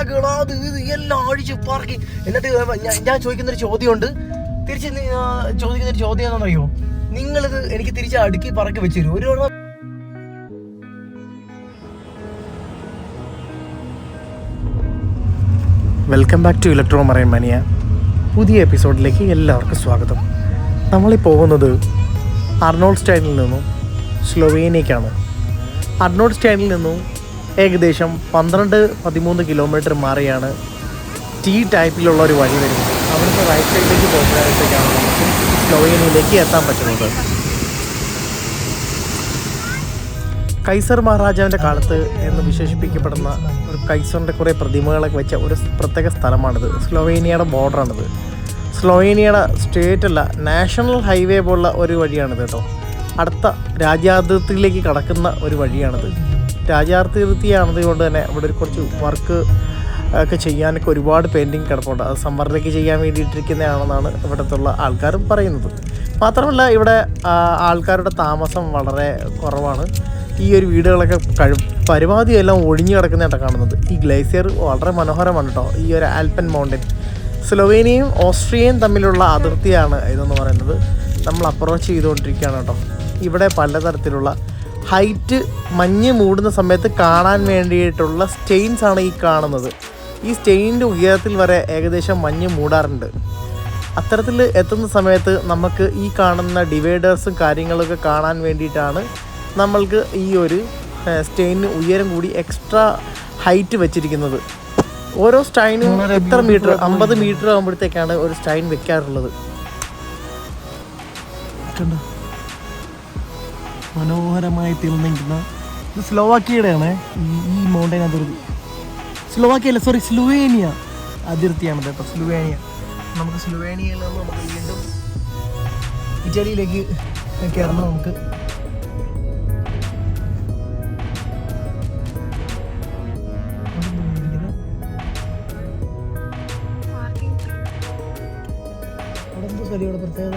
ബാഗുകളോ അത് ഇത് എല്ലാം അഴിച്ച് പറക്കി. എന്നിട്ട് ഞാൻ ചോദിക്കുന്നൊരു ചോദ്യമുണ്ട്, തിരിച്ച് ചോദിക്കുന്നൊരു ചോദ്യം എന്താണെന്നറിയോ, നിങ്ങളിത് എനിക്ക് തിരിച്ച് അടുക്കി പറക്കി വെച്ചു തരും. ഒരു welcome back to Electro Marine Mania. പുതിയ എപ്പിസോഡിലേക്ക് എല്ലാവർക്കും സ്വാഗതം. നമ്മളീ പോകുന്നത് അർണോൾഡ് സ്റ്റൈനിൽ നിന്നും സ്ലൊവേനിയക്കാണ്. അർണോൾഡ് സ്റ്റൈനിൽ നിന്നും ഏകദേശം 12-13 കിലോമീറ്റർ മാറിയാണ് ടി ടൈപ്പിലുള്ള ഒരു വഴി വരുന്നത്. അവിടുന്ന് റൈറ്റ് സൈഡിലേക്ക് പോകുമ്പോഴത്തേക്കാണ് നമുക്ക് സ്ലൊവേനിയയിലേക്ക് എത്താൻ പറ്റുന്നത്. കൈസർ മഹാരാജാവിൻ്റെ കാലത്ത് എന്ന് വിശേഷിപ്പിക്കപ്പെടുന്ന ഒരു കൈസറിൻ്റെ കുറേ പ്രതിമകളൊക്കെ വെച്ച ഒരു പ്രത്യേക സ്ഥലമാണിത്. സ്ലൊവേനിയയുടെ ബോർഡറാണിത്. സ്ലൊവേനിയയുടെ സ്റ്റേറ്റല്ല, നാഷണൽ ഹൈവേ പോലുള്ള ഒരു വഴിയാണിത് കേട്ടോ. അടുത്ത രാജ്യാതിർത്തിയിലേക്ക് കടക്കുന്ന ഒരു വഴിയാണിത്. രാജ്യാതിർത്തിയാണത് കൊണ്ട് തന്നെ ഇവിടെ കുറച്ച് വർക്ക് ഒക്കെ ചെയ്യാനൊക്കെ ഒരുപാട് പെയിൻറ്റിങ് കിടപ്പുണ്ട്. അത് സമ്മറിലേക്ക് ചെയ്യാൻ വേണ്ടിയിട്ടിരിക്കുന്നതാണെന്നാണ് ഇവിടുത്തുള്ള ആൾക്കാരും പറയുന്നത്. മാത്രമല്ല ഇവിടെ ആൾക്കാരുടെ താമസം വളരെ കുറവാണ്. ഈ ഒരു വീടുകളൊക്കെ പരമാവധി എല്ലാം ഒഴിഞ്ഞു കിടക്കുന്നതായിട്ടാണ് കാണുന്നത്. ഈ ഗ്ലേസിയർ വളരെ മനോഹരമാണ് കേട്ടോ. ഈ ഒരു ആൽപ്പൻ മൗണ്ടൻ സ്ലൊവേനിയയും ഓസ്ട്രിയയും തമ്മിലുള്ള അതിർത്തിയാണ് ഇതെന്ന് പറയുന്നത്. നമ്മൾ അപ്രോച്ച് ചെയ്തുകൊണ്ടിരിക്കുകയാണ് കേട്ടോ. ഇവിടെ പലതരത്തിലുള്ള ഹൈറ്റ് മഞ്ഞ് മൂടുന്ന സമയത്ത് കാണാൻ വേണ്ടിയിട്ടുള്ള സ്റ്റെയിൻസ് ആണ് ഈ കാണുന്നത്. ഈ സ്റ്റെയിനിൻ്റെ ഉയരത്തിൽ വരെ ഏകദേശം മഞ്ഞ് മൂടാറുണ്ട്. അത്തരത്തിൽ എത്തുന്ന സമയത്ത് നമുക്ക് ഈ കാണുന്ന ഡിവൈഡേഴ്സും കാര്യങ്ങളൊക്കെ കാണാൻ വേണ്ടിയിട്ടാണ് നമ്മൾക്ക് ഈ ഒരു സ്റ്റെയിന് ഉയരം കൂടി എക്സ്ട്രാ ഹൈറ്റ് വെച്ചിരിക്കുന്നത്. ഓരോ സ്റ്റൈനും എത്ര മീറ്റർ, 50 മീറ്റർ ആകുമ്പോഴത്തേക്കാണ് ഒരു സ്റ്റൈൻ വെക്കാറുള്ളത്. മനോഹരമായി തിളങ്ങിക്കുന്ന ഇത് സ്ലോവാക്കിയയുടെയാണ് ഈ മൗണ്ടൻ അതിർത്തി. സ്ലോവാക്കിയല്ല, സോറി, സ്ലൊവേനിയ അതിർത്തിയാണ് കേട്ടോ. സ്ലൊവേനിയ. നമുക്ക് സ്ലൊവേനിയയിൽ നിന്ന് നമുക്ക് വീണ്ടും ഇറ്റലിയിലേക്ക് കയറണം. നമുക്ക് അവിടെ പ്രത്യേകത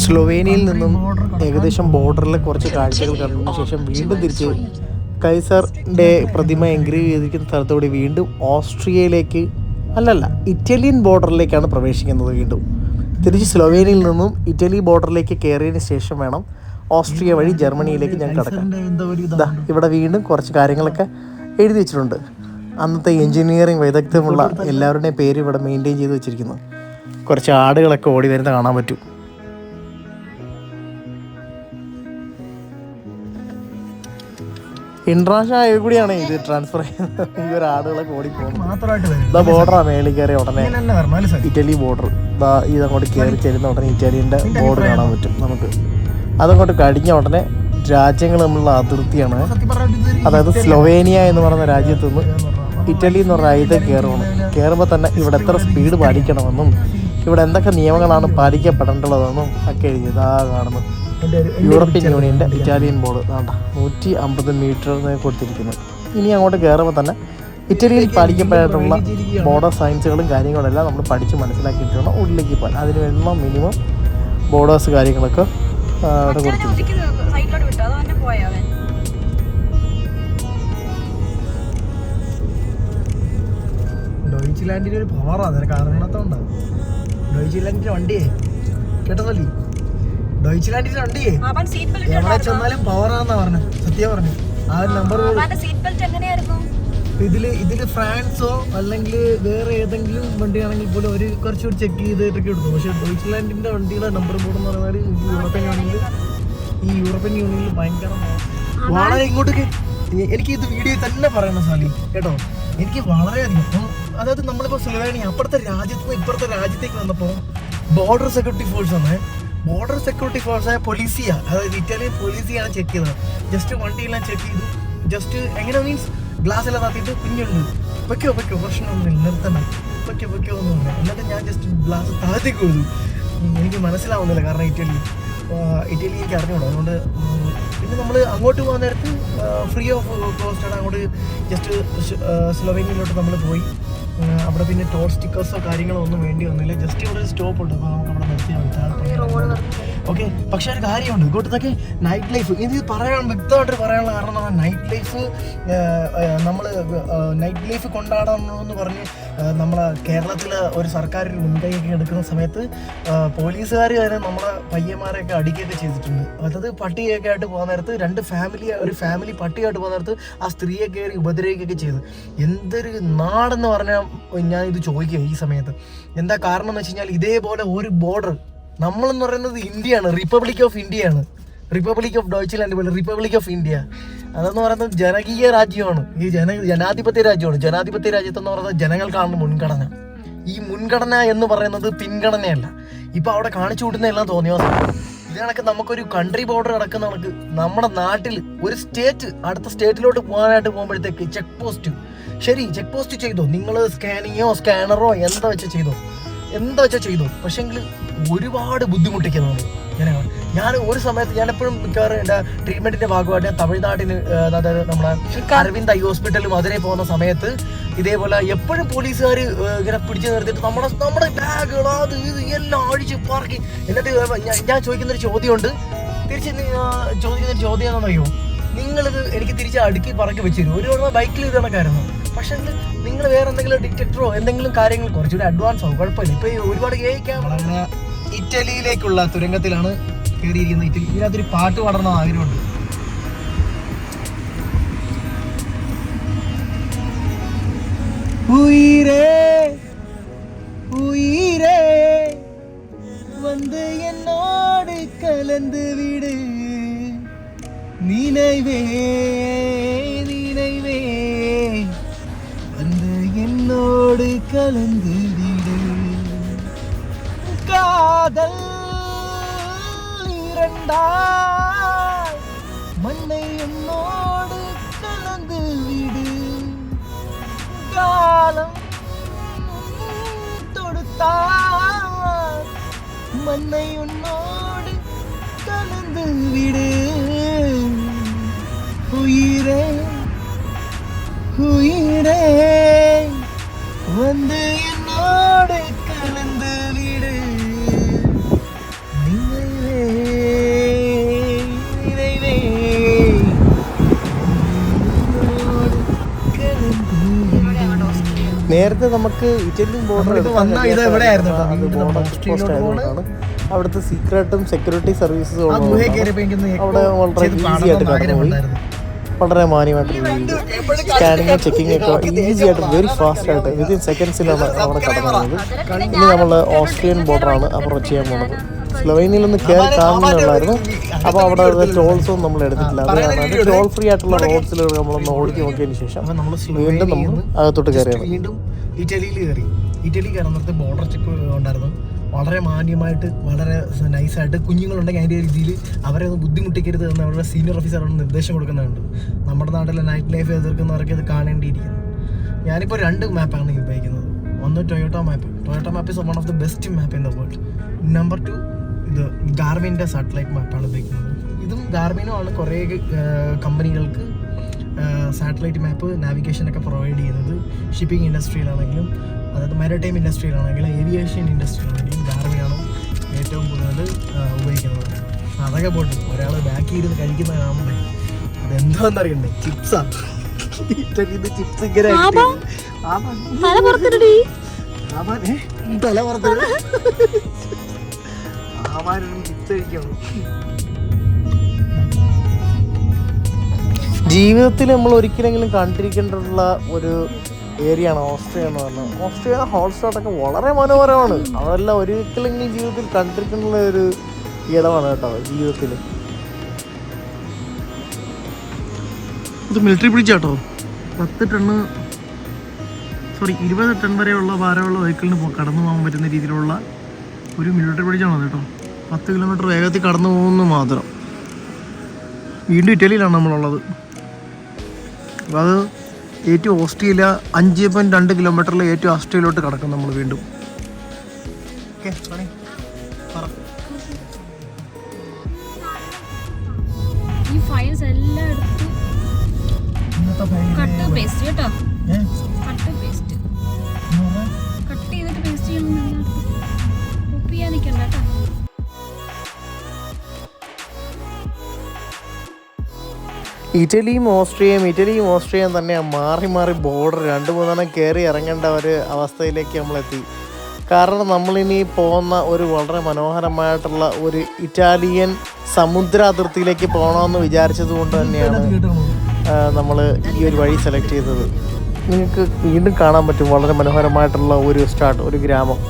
സ്ലൊവേനിയയിൽ നിന്നും ഏകദേശം ബോർഡറിൽ കുറച്ച് കാഴ്ചകൾ കണ്ടതിന് ശേഷം വീണ്ടും തിരിച്ച് കൈസറിൻ്റെ പ്രതിമ എൻഗ്രേവ് ചെയ്തിരിക്കുന്ന സ്ഥലത്തോടെ വീണ്ടും ഓസ്ട്രിയയിലേക്ക് ഇറ്റാലിയൻ ബോർഡറിലേക്കാണ് പ്രവേശിക്കുന്നത്. വീണ്ടും തിരിച്ച് സ്ലൊവേനിയയിൽ നിന്നും ഇറ്റലി ബോർഡറിലേക്ക് കയറിയതിന് ശേഷം വേണം ഓസ്ട്രിയ വഴി ജർമ്മനിയിലേക്ക് ഞാൻ കിടക്കാം. ഇവിടെ വീണ്ടും കുറച്ച് കാര്യങ്ങളൊക്കെ എഴുതി വെച്ചിട്ടുണ്ട്. അന്നത്തെ എൻജിനീയറിംഗ് വൈദഗ്ധ്യമുള്ള എല്ലാവരുടെയും പേര് ഇവിടെ മെയിൻറ്റെയിൻ ചെയ്ത് വെച്ചിരിക്കുന്നു. കുറച്ച് ആടുകളൊക്കെ ഓടി വരുന്നത് കാണാൻ പറ്റും. ഇന്റർനാഷണൽ ഹൈവേ കൂടിയാണ് ഇത് ട്രാൻസ്ഫർ ചെയ്യുന്നത്. ഈ ഒരു ആടുകളൊക്കെ ഓടിപ്പോകുന്നത് ബോർഡറാണ്. മേളിൽ കയറി ഉടനെ ഇറ്റലി ബോർഡർ. ഇതങ്ങോട്ട് കയറി ചെല്ലുന്ന ഉടനെ ഇറ്റാലിയൻ്റെ ബോർഡർ കാണാൻ പറ്റും നമുക്ക്. അതങ്ങോട്ട് കഴിഞ്ഞ ഉടനെ രാജ്യങ്ങൾ തമ്മിലുള്ള അതിർത്തിയാണ്. അതായത് സ്ലൊവേനിയ എന്ന് പറയുന്ന രാജ്യത്ത് നിന്ന് ഇറ്റലി എന്ന് പറഞ്ഞ ഇത് കയറുമ്പോൾ തന്നെ ഇവിടെ എത്ര സ്പീഡ് പാലിക്കണമെന്നും ഇവിടെ എന്തൊക്കെ നിയമങ്ങളാണ് പാലിക്കപ്പെടേണ്ടതെന്നും ഒക്കെ എഴുതി ഇതാ കാണുന്നു. യൂറോപ്യൻ യൂണിയൻ്റെ ഇറ്റാലിയൻ ബോർഡ് 150 മീറ്റർ കൊടുത്തിരിക്കുന്നു. ഇനി അങ്ങോട്ട് കയറുമ്പോൾ തന്നെ ഇറ്റലിയിൽ പാലിക്കപ്പെട്ടിട്ടുള്ള ബോർഡർ സയൻസുകളും കാര്യങ്ങളെല്ലാം നമ്മൾ പഠിച്ച് മനസ്സിലാക്കിയിട്ട് വേണം ഉള്ളിലേക്ക് പോകാൻ. അതിന് വേണ്ട മിനിമം ബോർഡേഴ്സ് കാര്യങ്ങളൊക്കെ അവിടെ കൊടുത്തിട്ടുണ്ട്. ഡോയിച്ച്ലാൻഡിന് ഒരു പവറാണ്, അതിന് കാരണത്തോണ്ടാണ്. ഡോയിച്ച്ലാൻഡിന്റെ വണ്ടിയേ കേട്ടതല്ലേ, ഡോയിച്ച്ലാൻഡിന്റെ വണ്ടിയേ എവിടെ ചെന്നാലും പവറാന്നാ പറഞ്ഞത്. സത്യം പറഞ്ഞു. ആ നമ്പർ ഇതില് ഫ്രാൻസോ അല്ലെങ്കിൽ വേറെ ഏതെങ്കിലും വണ്ടിയാണെങ്കിൽ പോലും ഒരു കുറച്ചുകൂടി ചെക്ക് ചെയ്തിട്ടൊക്കെ എടുത്തു. പക്ഷെ ഡോയിച്ച്ലാൻഡിന്റെ വണ്ടിയുടെ നമ്പർ ബോർഡ് എന്ന് പറയുന്നത് ഈ യൂറോപ്യൻ യൂണിയനിൽ ഭയങ്കര വളരെ ഇങ്ങോട്ടേക്ക്. എനിക്ക് ഇത് വീഡിയോ തന്നെ പറയണം സാലി കേട്ടോ. എനിക്ക് വളരെയധികം, അതായത് നമ്മളിപ്പോൾ സ്ലൊവേനിയ അപ്പുറത്തെ രാജ്യത്ത് നിന്ന് ഇപ്പുറത്തെ രാജ്യത്തേക്ക് വന്നപ്പോൾ ബോർഡർ സെക്യൂരിറ്റി ഫോഴ്സ് ആണ്. ബോർഡർ സെക്യൂരിറ്റി ഫോഴ്സായ പോലീസിയ, അതായത് ഇറ്റാലിയൻ പോലീസിയാണ് ചെക്ക് ചെയ്തത്. ജസ്റ്റ് വണ്ടിയെല്ലാം ചെക്ക് ചെയ്തു. ജസ്റ്റ് എങ്ങനെ മീൻസ് ഗ്ലാസ് എല്ലാം താത്തിയിട്ട് കുഞ്ഞുണ്ട് വെക്കോ പ്രശ്നമൊന്നുമില്ല, നിർത്തണം വെക്കോ എന്ന് പറഞ്ഞു. എന്നിട്ട് ഞാൻ ജസ്റ്റ് ഗ്ലാസ് താത്തി കൊടുത്തു. എനിക്ക് മനസ്സിലാവുന്നില്ല, കാരണം ഇറ്റലി എനിക്ക് അറിഞ്ഞോളൂ. അതുകൊണ്ട് പിന്നെ നമ്മൾ അങ്ങോട്ട് പോകാൻ നേരത്ത് ഫ്രീ ഓഫ് കോസ്റ്റാണ്. അങ്ങോട്ട് ജസ്റ്റ് സ്ലൊവേനിയയിലോട്ട് നമ്മൾ പോയി. അവിടെ പിന്നെ ടോൾ സ്റ്റിക്കേഴ്സോ കാര്യങ്ങളോ ഒന്നും വേണ്ടി വന്നില്ല. ജസ്റ്റ് ഇവിടെ ഒരു സ്റ്റോപ്പ് ഉണ്ട്, അപ്പോൾ നമുക്ക് അവിടെ നിർത്തിയാൽ മതി. ഓക്കെ. പക്ഷെ ഒരു കാര്യമുണ്ട്, ഇങ്ങോട്ടൊക്കെ നൈറ്റ് ലൈഫ് ഇത് വ്യക്തമായിട്ട് പറയാനുള്ള കാരണം എന്ന് പറഞ്ഞാൽ നൈറ്റ് ലൈഫ് നമ്മൾ നൈറ്റ് ലൈഫ് കൊണ്ടാടണമെന്ന് പറഞ്ഞ് നമ്മളെ കേരളത്തിൽ ഒരു സർക്കാർ ഒരു മുൻകൈയൊക്കെ എടുക്കുന്ന സമയത്ത് പോലീസുകാർ വരെ നമ്മളെ പയ്യന്മാരെയൊക്കെ അടിക്കുകയൊക്കെ ചെയ്തിട്ടുണ്ട്. അതായത് പട്ടിയൊക്കെ ആയിട്ട് പോകുന്ന നേരത്ത് ഒരു ഫാമിലി പട്ടിയായിട്ട് പോകുന്ന നേരത്ത് ആ സ്ത്രീയെ കയറി ഉപദ്രവിക്കുകയൊക്കെ ചെയ്തു. എന്തൊരു നാടെന്ന് പറഞ്ഞാൽ ഞാൻ ഇത് ചോദിക്കുക ഈ സമയത്ത്. എന്താ കാരണം എന്ന് വെച്ച് കഴിഞ്ഞാൽ ഇതേപോലെ ഒരു ബോർഡർ നമ്മളെന്ന് പറയുന്നത് ഇന്ത്യയാണ്, റിപ്പബ്ലിക് ഓഫ് ഇന്ത്യയാണ്, റിപ്പബ്ലിക് ഓഫ് ഡോയ്ച്ച്ലാൻഡ് പോലെ റിപ്പബ്ലിക് ഓഫ് ഇന്ത്യ. അതെന്ന് പറയുന്നത് ജനകീയ രാജ്യമാണ്, ഈ ജനാധിപത്യ രാജ്യമാണ്. ജനാധിപത്യ രാജ്യത്തെന്ന് പറയുന്നത് ജനങ്ങൾക്കാണ് മുൻഗണന. ഈ മുൻഗണന എന്ന് പറയുന്നത് പിൻഗണനയല്ല. ഇപ്പൊ അവിടെ കാണിച്ചു കൂട്ടുന്ന എല്ലാം തോന്നിയോ ഇത് കണക്ക് നമുക്കൊരു കൺട്രി ബോർഡർ കിടക്കുന്ന കണക്ക് നമ്മുടെ നാട്ടിൽ ഒരു സ്റ്റേറ്റ് അടുത്ത സ്റ്റേറ്റിലോട്ട് പോകാനായിട്ട് പോകുമ്പോഴത്തേക്ക് ചെക്ക് പോസ്റ്റ്, ശരി ചെക്ക് പോസ്റ്റ് ചെയ്തോ, നിങ്ങൾ സ്കാനിങ്ങോ സ്കാനറോ എന്താ വെച്ചാൽ ചെയ്തോ, പക്ഷെങ്കിൽ ഒരുപാട് ബുദ്ധിമുട്ടിക്കുന്നതാണ് ജനങ്ങൾ. ഞാൻ ഒരു സമയത്ത് ഞാനെപ്പോഴും മിക്കവാറും എൻ്റെ ട്രീറ്റ്മെന്റിന്റെ ഭാഗമായിട്ട് ഞാൻ തമിഴ്നാട്ടിന്, അതായത് നമ്മുടെ അരവിന്ദ് ഐ ഹോസ്പിറ്റലിൽ മധുരയിൽ പോകുന്ന സമയത്ത് ഇതേപോലെ എപ്പോഴും പോലീസുകാർ ഇങ്ങനെ പിടിച്ചു നിർത്തിയിട്ട് നമ്മുടെ ബാഗുകൾ അത് ഇത് എല്ലാം അഴിച്ച് പറക്കി. എന്നിട്ട് ഞാൻ ചോദിക്കുന്നൊരു ചോദ്യമുണ്ട്, ചോദിക്കുന്നൊരു ചോദ്യം എന്താണെന്നറിയോ, നിങ്ങളിത് എനിക്ക് തിരിച്ച് അടുക്കി പറക്കി വെച്ചു തരും. ഒരു ബൈക്കിൽ ഇത് കണക്കായിരുന്നു. പക്ഷെ നിങ്ങൾ വേറെ എന്തെങ്കിലും ഡിറ്റക്ടറോ എന്തെങ്കിലും കാര്യങ്ങൾ കുറച്ചുകൂടി അഡ്വാൻസ് ആവും, കുഴപ്പമില്ല. ഇപ്പൊ ഒരുപാട് ക്യാമറ. ഇറ്റലിയിലേക്കുള്ള തുരങ്കത്തിലാണ് കയറിയിരിക്കുന്നത്. ഇതിനകത്തൊരു പാട്ട് പാടണം ആഗ്രഹമുണ്ട്. ഉയിരേ ഉയിരേ வந்து என்னோடு கலந்து விடு, நினைவே நினைவே வந்து என்னோடு கலந்து விடு, காதல் இரண்டாய் மண்ணை என்னோடு கலந்து விடு, காலம் தொடுத்தால் மண்ணை உன்னோடு கலந்து விடு, உயிரே உயிரே வந்து என்னோடு கலந்து விடு, நினைவே நினைவே നേരത്തെ നമുക്ക് ഇറ്റാലിയൻ ബോർഡർ അവിടുത്തെ സീക്രട്ടും സെക്യൂരിറ്റി സർവീസസും അവിടെ വളരെ ഈസി ആയിട്ട് കടന്നുപോയി. വളരെ മാന്യമായിട്ട് സ്കാനിങ്ങും ചെക്കിങ്ങും ഒക്കെ ഈസി ആയിട്ട് വെരി ഫാസ്റ്റ് ആയിട്ട് വിത്തിൻ സെക്കൻഡ്സിലാണ് അവിടെ കടന്നുപോയത്. ഇനി നമ്മൾ ഓസ്ട്രിയൻ ബോർഡറാണ് അപ്രോച്ച് ചെയ്യാൻ പോകുന്നത്. സ്ലോവേനിയയിൽ ഒന്ന് കയറി കാണുന്നുണ്ടായിരുന്നു. അപ്പോൾ അവിടെ ടോൾസൊന്നും നമ്മൾ എടുത്തിട്ടില്ല. അത് കാരണം ടോൾ ഫ്രീ ആയിട്ടുള്ള റോഡ്സിൽ നമ്മളൊന്ന് ഓടിച്ച് നോക്കിയതിന് ശേഷം വീണ്ടും നമ്മൾ അകത്തോട്ട് കയറിയാണ്. വീണ്ടും ഇറ്റലിയിൽ കയറി. ഇറ്റലി കയറുന്നിടത്ത് ബോർഡർ ചെക്ക് ഉണ്ടായിരുന്നു. വളരെ മാന്യമായിട്ട് വളരെ നൈസായിട്ട് കുഞ്ഞുങ്ങളുണ്ടെങ്കിൽ അതിൻ്റെ രീതിയിൽ അവരെ ഒന്ന് ബുദ്ധിമുട്ടിക്കരുത് എന്ന് അവരുടെ സീനിയർ ഓഫീസറാണ് നിർദ്ദേശം കൊടുക്കുന്നുണ്ട്. നമ്മുടെ നാട്ടിലെ നൈറ്റ് ലൈഫ് എതിർക്കുന്നവർക്ക് ഇത് കാണേണ്ടിയിരിക്കുന്നു. ഞാനിപ്പോൾ 2 മാപ്പാണ് ഉപയോഗിക്കുന്നത്. ഒന്ന് Toyota map is one of the best map in the world. Number 2 ഇത് ഗാർമിൻ്റെ സാറ്റലൈറ്റ് മാപ്പാണ് ഉപയോഗിക്കുന്നത്. ഇതും ഗാർമിനുമാണ് കുറേ കമ്പനികൾക്ക് സാറ്റലൈറ്റ് മാപ്പ് നാവിഗേഷനൊക്കെ പ്രൊവൈഡ് ചെയ്യുന്നത്. ഷിപ്പിംഗ് ഇൻഡസ്ട്രിയിലാണെങ്കിലും, അതായത് മാരിടൈം ഇൻഡസ്ട്രിയിലാണെങ്കിലും, ഏവിയേഷൻ ഇൻഡസ്ട്രിയിലാണെങ്കിലും ഗാർമിനാണ് ഏറ്റവും കൂടുതൽ ഉപയോഗിക്കുന്നത്. അതൊക്കെ പോട്ടെ, ഒരാൾ ബാക്കി ഇരുന്ന് കഴിക്കുന്ന കാണുമ്പോൾ അതെന്താണെന്നറിയണ്ടേ, ചിപ്സാണ്. ഇറ്റലിന്ന് ചിപ്സ് ഇങ്ങനെ തല പുറത്തിട്ട് ആവാനും ചിപ്സ് കഴിക്കണം. ജീവിതത്തിൽ നമ്മൾ ഒരിക്കലെങ്കിലും കണ്ടിരിക്കേണ്ടിട്ടുള്ള ഒരു ഏരിയ ആണ് ഓസ്ട്രിയ എന്ന് പറഞ്ഞത്. ഓസ്ട്രിയ ഹോൾസ്റ്റാട്ടൊക്കെ വളരെ മനോഹരമാണ്. അതെല്ലാം ഒരിക്കലെങ്കിലും ജീവിതത്തിൽ കണ്ടിരിക്കേണ്ട ഒരു ഇടമാണ് കേട്ടോ ജീവിതത്തിൽ. ഇത് മിലിറ്ററി ബ്രിഡ്ജ് കേട്ടോ. 20 ടൺ വരെയുള്ള ഭാരമുള്ള വെഹിക്കിളിന് കടന്നു പോകാൻ പറ്റുന്ന രീതിയിലുള്ള ഒരു മിലിറ്ററി ബ്രിഡ്ജാണ് കേട്ടോ. 10 കിലോമീറ്റർ വേഗത്തിൽ കടന്നു പോകുന്നു മാത്രം. വീണ്ടും ഇറ്റലിയിലാണ് നമ്മളുള്ളത്. അപ്പോൾ അത് ഏറ്റവും ഓസ്ട്രിയ 5.2 കിലോമീറ്ററിൽ ഏറ്റവും ഓസ്ട്രിയയിലോട്ട് കടക്കും നമ്മൾ വീണ്ടും. ഓക്കെ, ഈ ഫയൽസ് എല്ലാം എടുത്ത് കട്ട് പേസ്റ്റ് കേട്ടോ, കട്ട് പേസ്റ്റ് കട്ട് ചെയ്തിട്ട് പേസ്റ്റ് ചെയ്യണം. കോപ്പി ചെയ്യാൻ നിൽക്കണ്ട കേട്ടോ. ഇറ്റലിയും ഓസ്ട്രിയയും തന്നെ മാറി മാറി ബോർഡർ 2-3 കയറി ഇറങ്ങേണ്ട ഒരു അവസ്ഥയിലേക്ക് നമ്മളെത്തി. കാരണം നമ്മളിനി പോകുന്ന ഒരു വളരെ മനോഹരമായിട്ടുള്ള ഒരു ഇറ്റാലിയൻ സമുദ്ര അതിർത്തിയിലേക്ക് പോകണമെന്ന് വിചാരിച്ചത് കൊണ്ട് തന്നെയാണ് നമ്മൾ ഈ ഒരു വഴി സെലക്ട് ചെയ്തത്. നിങ്ങൾക്ക് വീണ്ടും കാണാൻ പറ്റും വളരെ മനോഹരമായിട്ടുള്ള ഒരു ഗ്രാമം.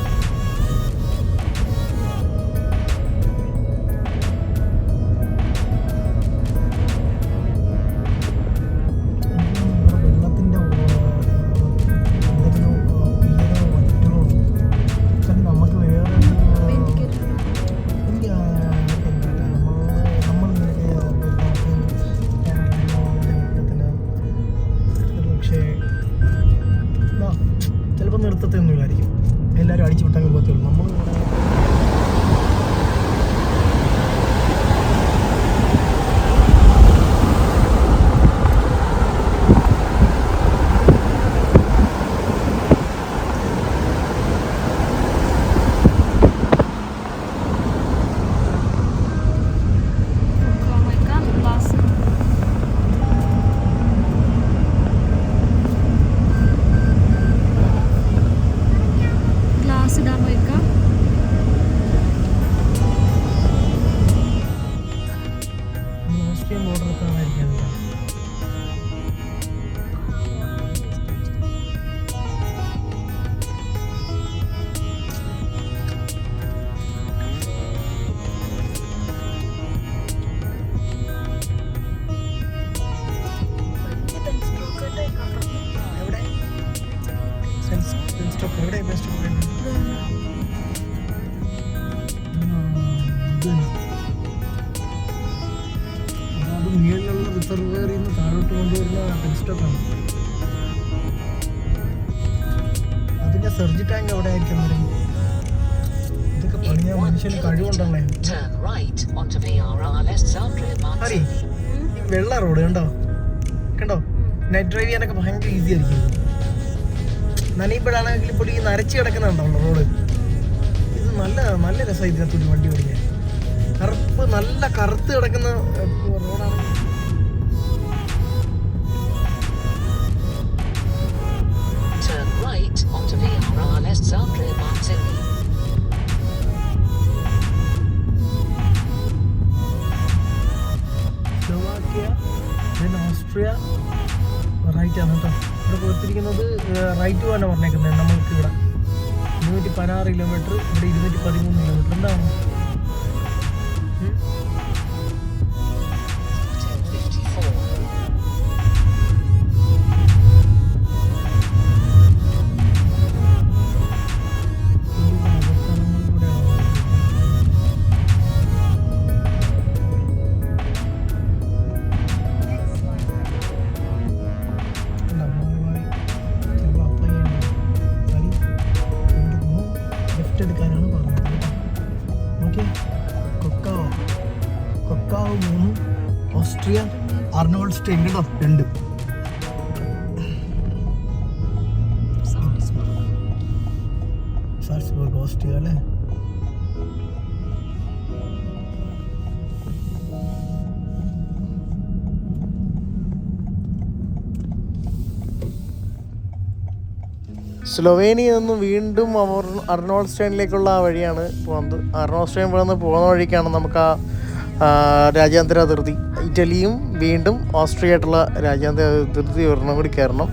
ചിലപ്പോൾ നിർത്തത്തൊന്നുമില്ലായിരിക്കും, എല്ലാവരും അടിച്ചു വിട്ടങ്ങ് പോകത്തുള്ളൂ. നമ്മൾ ഓസ്ട്രിയൻ ബോർഡർ എത്താനായിരിക്കും. അത് മുകളിലുള്ള റിസർവറിൽ നിന്ന് താഴോട്ട് കൊണ്ടുവരുന്ന ടെലിസ്കോപ്പാണ്. അതിന്റെ സർജി ടാങ്ക് എവിടെ ആയിരിക്കും? ഇതൊക്കെ പണിയാൻ മനുഷ്യന് കഴിവുണ്ടല്ലേ. അറി വെള്ള റോഡ് കണ്ടോ നൈറ്റ് ഡ്രൈവ് ചെയ്യാനൊക്കെ ഭയങ്കര ഈസി ആയിരിക്കും. നനയുമ്പോഴാണെങ്കിൽ ഇപ്പോൾ ഈ നരച്ച് കിടക്കുന്നുണ്ടോ റോഡ്. ഇത് നല്ല രസമായി ഇതിനകത്തൊരു വണ്ടി ഓടിക്കാൻ. നല്ല കറുത്ത് കിടക്കുന്ന റോഡാണ്. സ്ലോവാക്യ, ഓസ്ട്രിയ റൈറ്റ് ആണ് കേട്ടോ. ഇവിടെ കൊടുത്തിരിക്കുന്നത് റൈറ്റ് പോകാനാണ് പറഞ്ഞേക്കുന്നത്. നമ്മൾക്ക് ഇവിടെ 216 കിലോമീറ്റർ, ഇവിടെ 213 കിലോമീറ്റർ. എന്താണ് എടുക്കാനാണ് പറഞ്ഞത്. ഓക്കെ, കൊക്കാവ് 3, ഓസ്ട്രിയ അർണോൾഡ്സ്റ്റൈൻ കേട്ടോ 2. സാൽസ്ബർഗ് ഓസ്ട്രിയ അല്ലേ. സ്ലൊവേനിയയിൽ നിന്ന് വീണ്ടും അർണോൾഡ്സ്റ്റൈനിലേക്കുള്ള ആ വഴിയാണ് പോകുന്നത്. അർണോൾഡ്സ്റ്റൈൻ പോകുന്ന വഴിക്കാണ് നമുക്ക് ആ രാജ്യാന്തര അതിർത്തി, ഇറ്റലിയും വീണ്ടും ഓസ്ട്രിയ ആയിട്ടുള്ള രാജ്യാന്തര അതിർത്തി ഒരെണ്ണം കൂടി കയറണം.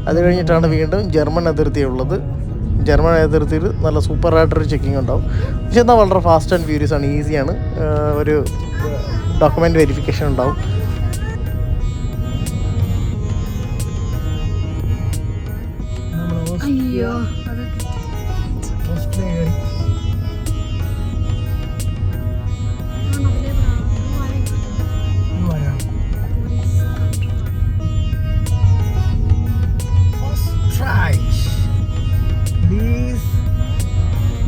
അത് കഴിഞ്ഞിട്ടാണ് വീണ്ടും ജർമ്മൻ അതിർത്തി ഉള്ളത്. ജർമ്മൻ അതിർത്തിയിൽ നല്ല സൂപ്പറായിട്ടൊരു ചെക്കിങ് ഉണ്ടാവും. പക്ഷെ എന്നാൽ വളരെ ഫാസ്റ്റ് ആൻഡ് ഫ്യൂരിയസ് ആണ്, ഈസിയാണ്. ഒരു ഡോക്യുമെൻ്റ് വെരിഫിക്കേഷൻ ഉണ്ടാവും. അയ്യോ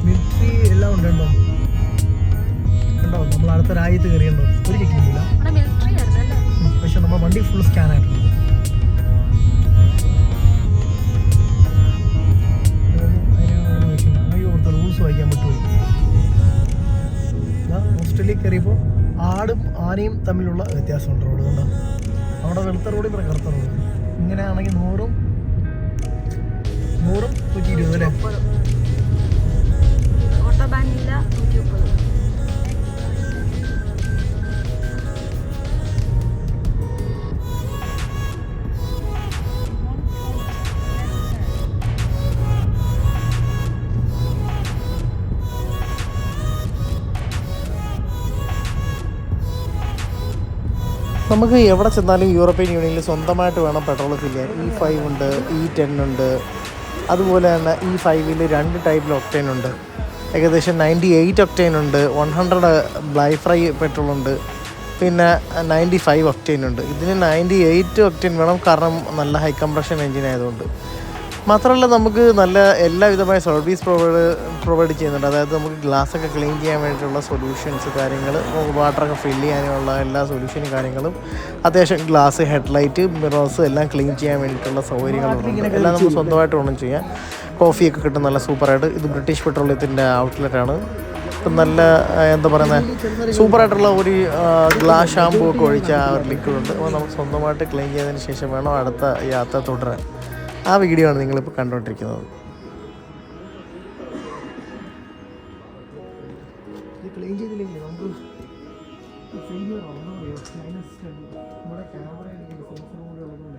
മിലിറ്ററി എല്ലാം ഉണ്ടോ കണ്ടോ. നമ്മൾ അടുത്ത രാജ്യത്ത് കയറിയുണ്ടോ ഒരു ചെക്കിങ്ങില്ല. പക്ഷെ നമ്മൾ വണ്ടി ഫുൾ സ്കാൻ ആയിട്ടുണ്ട്. റൂൾസ് വായിക്കാൻ പറ്റുമോ? ഓസ്ട്രേലിയ കയറിയപ്പോൾ ആടും ആനയും തമ്മിലുള്ള വ്യത്യാസമുണ്ട് റോഡ് കണ്ടോ. അവിടെ വെളുത്ത റോഡിൽ കൂടെ കറുത്ത റോഡ്. ഇങ്ങനെയാണെങ്കിൽ 100 120 അല്ലേ? ഓട്ടോബാനില്ല 130. നമുക്ക് എവിടെ ചെന്നാലും യൂറോപ്യൻ യൂണിയനിൽ സ്വന്തമായിട്ട് വേണം പെട്രോൾ ഫില്ല് ചെയ്യാൻ. E5 ഉണ്ട്, E10 ഉണ്ട്. അതുപോലെ തന്നെ E5ൽ 2 ടൈപ്പിൽ ഒക്ടേൻ ഉണ്ട്. ഏകദേശം 98 ഒക്ടേൻ ഉണ്ട്, 100 ബ്ലൈ ഫ്രൈ പെട്രോൾ ഉണ്ട്, പിന്നെ 95 ഒക്ടേൻ ഉണ്ട്. ഇതിന് 98 ഒക്ടേൻ വേണം, കാരണം നല്ല ഹൈ കംപ്രഷൻ എഞ്ചിൻ ആയതുകൊണ്ട്. മാത്രമല്ല നമുക്ക് നല്ല എല്ലാവിധമായ സർവീസ് പ്രൊവൈഡ് ചെയ്യുന്നുണ്ട്. അതായത് നമുക്ക് ഗ്ലാസ്സൊക്കെ ക്ലീൻ ചെയ്യാൻ വേണ്ടിയിട്ടുള്ള സൊല്യൂഷൻസ്, കാര്യങ്ങൾ, വാട്ടറൊക്കെ ഫില്ല് ചെയ്യാനുള്ള എല്ലാ സൊല്യൂഷനും കാര്യങ്ങളും, അത്യാവശ്യം ഗ്ലാസ്, ഹെഡ്ലൈറ്റ്, മിറേഴ്സ് എല്ലാം ക്ലീൻ ചെയ്യാൻ വേണ്ടിയിട്ടുള്ള സൗകര്യങ്ങളുണ്ട്. എല്ലാം നമുക്ക് സ്വന്തമായിട്ട് വേണം ചെയ്യാൻ. കോഫിയൊക്കെ കിട്ടും നല്ല സൂപ്പറായിട്ട്. ഇത് ബ്രിട്ടീഷ് പെട്രോളിയത്തിൻ്റെ ഔട്ട്ലെറ്റാണ്. ഇപ്പം നല്ല എന്താ പറയുന്നത്, സൂപ്പറായിട്ടുള്ള ഒരു ഗ്ലാസ് ഷാമ്പൂ ഒക്കെ ഒഴിച്ച ആ ഒരു ലിക്വിഡുണ്ട്. അപ്പോൾ നമുക്ക് സ്വന്തമായിട്ട് ക്ലീൻ ചെയ്തതിന് ശേഷം വേണം അടുത്ത യാത്ര തുടരാൻ. ആ വീഡിയോ ആണ് നിങ്ങളിപ്പോൾ കണ്ടുകൊണ്ടിരിക്കുന്നത്. ഇത് ക്ലീൻ ചെയ്തില്ലെങ്കിൽ നമുക്ക് ഫെയിലിയർ ആവും. നമ്മുടെ ക്യാമറ സെൻസർ കൂടി ഉള്ളതുകൊണ്ട്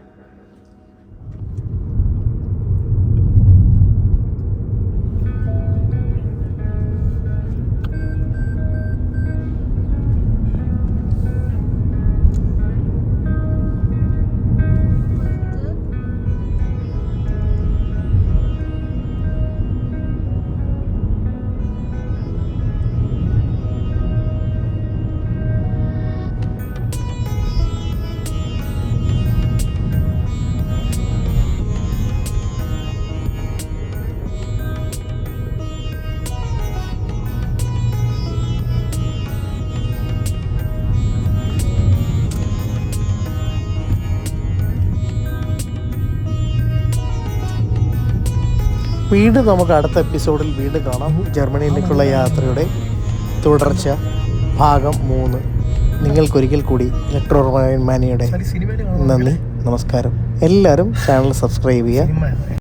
വീണ്ടും നമുക്ക് അടുത്ത എപ്പിസോഡിൽ വീണ്ടും കാണാം. ജർമ്മനിയിലേക്കുള്ള യാത്രയുടെ തുടർച്ച ഭാഗം 3. നിങ്ങൾക്കൊരിക്കൽ കൂടി ഇലക്ട്രോമാനിയുടെ നന്ദി, നമസ്കാരം. എല്ലാവരും ചാനൽ സബ്സ്ക്രൈബ് ചെയ്യുക.